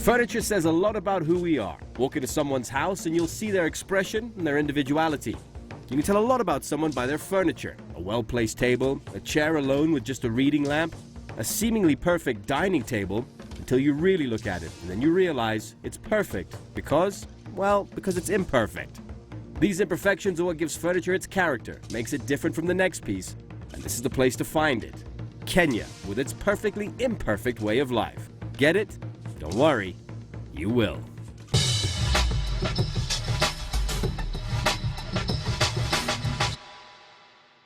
Furniture says a lot about who we are. Walk into someone's house and you'll see their expression and their individuality. You can tell a lot about someone by their furniture. A well-placed table, a chair alone with just a reading lamp, a seemingly perfect dining table, until you really look at it and then you realize it's perfect because it's imperfect. These imperfections are what gives furniture its character, makes it different from the next piece, and this is the place to find it. Kenya, with its perfectly imperfect way of life. Get it? Don't worry, you will.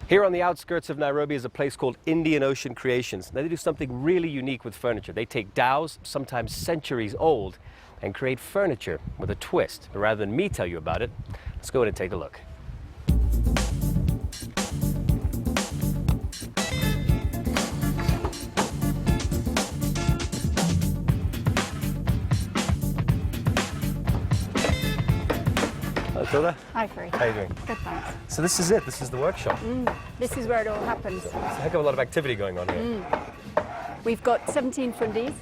Here on the outskirts of Nairobi is a place called Indian Ocean Creations. Now they do something really unique with furniture. They take dhows, sometimes centuries old, and create furniture with a twist. But rather than me tell you about it, let's go in and take a look. Hilda? Hi, Free. How are you doing? Good, thanks. So this is it. This is the workshop. This is where it all happens. There's a heck of a lot of activity going on here. We've got 17 fundis,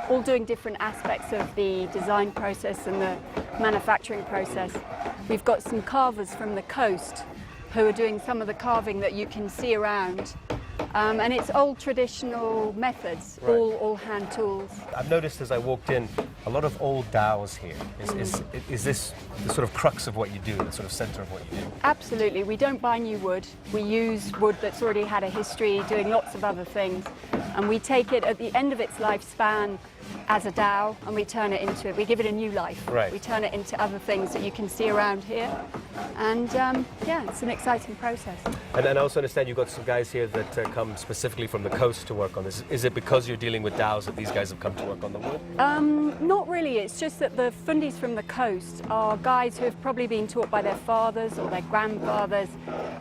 all doing different aspects of the design process and the manufacturing process. We've got some carvers from the coast who are doing some of the carving that you can see around. And it's old traditional methods, Right. all hand tools. I've noticed as I walked in, a lot of old dhows here. Is this the sort of crux of what you do, the sort of center of what you do? Absolutely. We don't buy new wood. We use wood that's already had a history, doing lots of other things. And we take it at the end of its lifespan as a dhow and we turn it into, we give it a new life. Right. We turn it into other things that you can see around here. And yeah, it's an exciting process. And I also understand you've got some guys here that come specifically from the coast to work on this. Is it because you're dealing with dhows that these guys have come to work on the wood? Not really. It's just that the fundis from the coast are guys who have probably been taught by their fathers or their grandfathers,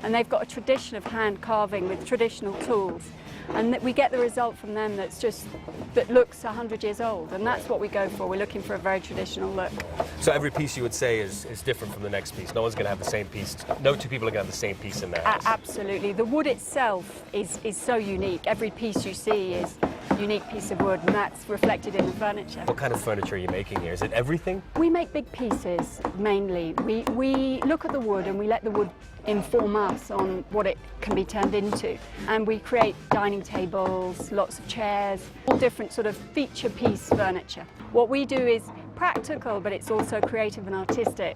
and they've got a tradition of hand carving with traditional tools. And that we get the result from them that looks 100 years old, and that's what we go for. We're looking for a very traditional look. So every piece you would say is different from the next piece. No one's going to have the same piece. No two people are going to have the same piece in their house. Absolutely. The wood itself is so unique. Every piece you see is a unique piece of wood, and that's reflected in the furniture. What kind of furniture are you making here? Is it everything? We make big pieces, mainly. We look at the wood and we let the wood inform us on what it can be turned into. And we create dining tables, lots of chairs, all different sort of feature piece furniture. What we do is practical, but it's also creative and artistic.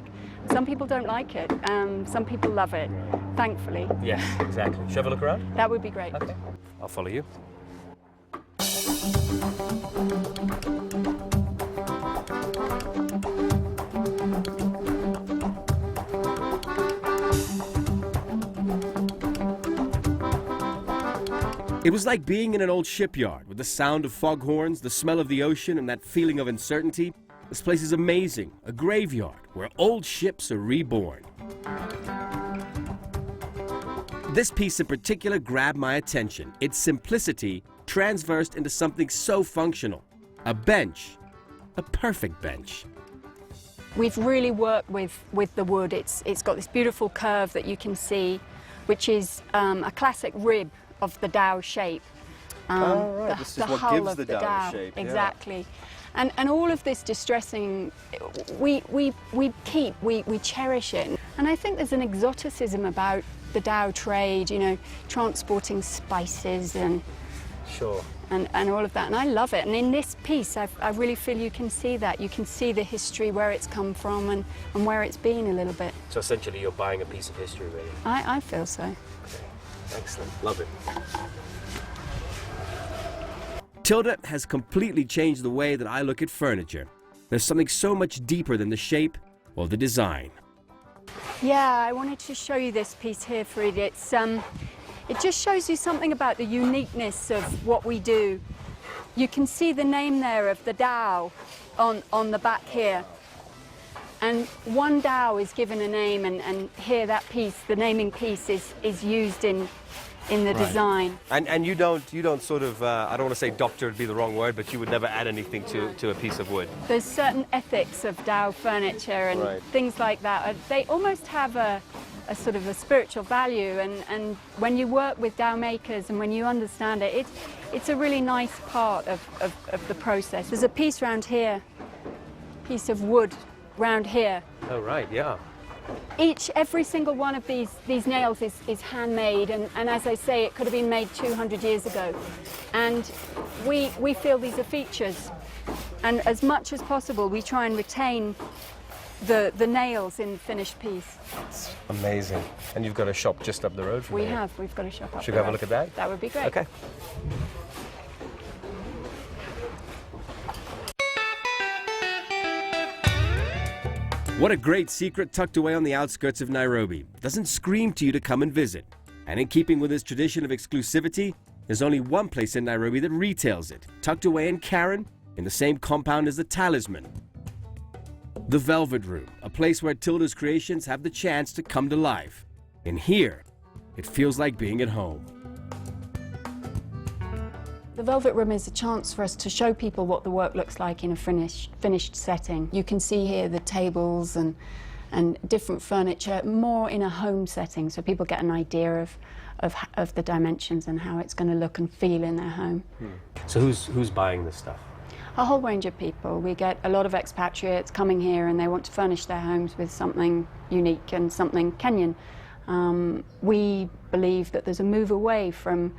Some people don't like it, some people love it, thankfully. Yes, exactly. Should we have a look around? That would be great. Okay, I'll follow you. It was like being in an old shipyard with the sound of foghorns, the smell of the ocean, and that feeling of uncertainty. This place is amazing, a graveyard where old ships are reborn. This piece in particular grabbed my attention. Its simplicity transversed into something so functional. A bench, a perfect bench. We've really worked with the wood. It's got this beautiful curve that you can see, which is a classic rib of the dhow shape. Right. This is what gives the dhow shape. Exactly. Yeah. And all of this distressing, we cherish it. And I think there's an exoticism about the dhow trade, you know, transporting spices and Sure. And all of that, and I love it. And in this piece, I really feel you can see that. You can see the history, where it's come from and where it's been a little bit. So essentially you're buying a piece of history, really? I feel so. Okay. Excellent. Love it. Tilda has completely changed the way that I look at furniture. There's something so much deeper than the shape or the design. Yeah, I wanted to show you this piece here, Frida. It just shows you something about the uniqueness of what we do. You can see the name there of the dhow on the back here. And one dhow is given a name, and here that piece, the naming piece, is used in the design. And you don't sort of, I don't want to say doctor would be the wrong word, but you would never add anything to a piece of wood. There's certain ethics of dhow furniture and things like that. They almost have a a sort of a spiritual value, and when you work with dowel makers and when you understand it, it's a really nice part of the process. There's a piece round here, piece of wood round here. Oh, right, yeah. Every single one of these nails is handmade, and as I say, it could have been made 200 years ago. And we feel these are features, and as much as possible we try and retain the nails in the finished piece. It's amazing. And you've got a shop just up the road from here. We've got a shop up Should we the have a road. look at that? That would be great. Okay. What a great secret tucked away on the outskirts of Nairobi. Doesn't scream to you to come and visit. And in keeping with this tradition of exclusivity, there's only one place in Nairobi that retails it, tucked away in Karen, in the same compound as the Talisman. The Velvet Room, a place where Tilda's creations have the chance to come to life. In here, it feels like being at home. The Velvet Room is a chance for us to show people what the work looks like in a finished setting. You can see here the tables and different furniture, more in a home setting, so people get an idea of the dimensions and how it's going to look and feel in their home. So who's buying this stuff? A whole range of people. We get a lot of expatriates coming here and they want to furnish their homes with something unique and something Kenyan. We believe that there's a move away from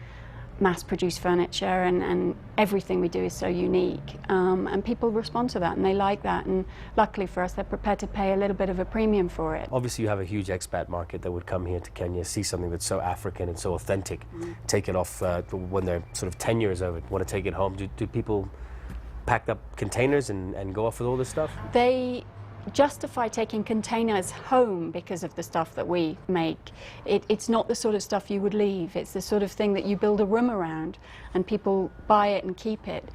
mass-produced furniture, and everything we do is so unique, and people respond to that and they like that, and luckily for us they're prepared to pay a little bit of a premium for it. Obviously you have a huge expat market that would come here to Kenya, see something that's so African and so authentic, take it off when they're sort of 10 years old, want to take it home. Do people pack up containers and go off with all this stuff? They justify taking containers home because of the stuff that we make. It's not the sort of stuff you would leave. It's the sort of thing that you build a room around and people buy it and keep it.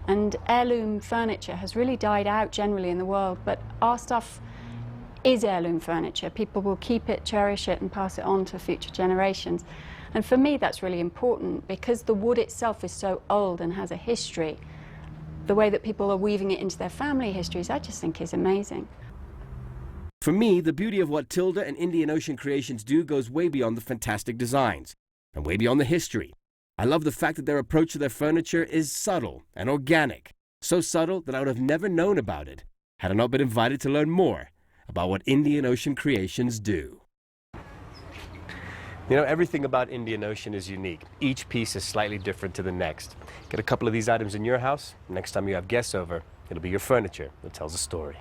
And heirloom furniture has really died out generally in the world, but our stuff is heirloom furniture. People will keep it, cherish it, and pass it on to future generations. And for me that's really important because the wood itself is so old and has a history. The way that people are weaving it into their family histories, I just think is amazing. For me, the beauty of what Tilda and Indian Ocean Creations do goes way beyond the fantastic designs, and way beyond the history. I love the fact that their approach to their furniture is subtle and organic. So subtle that I would have never known about it, had I not been invited to learn more about what Indian Ocean Creations do. You know, everything about Indian Ocean is unique. Each piece is slightly different to the next. Get a couple of these items in your house. Next time you have guests over, it'll be your furniture that tells a story.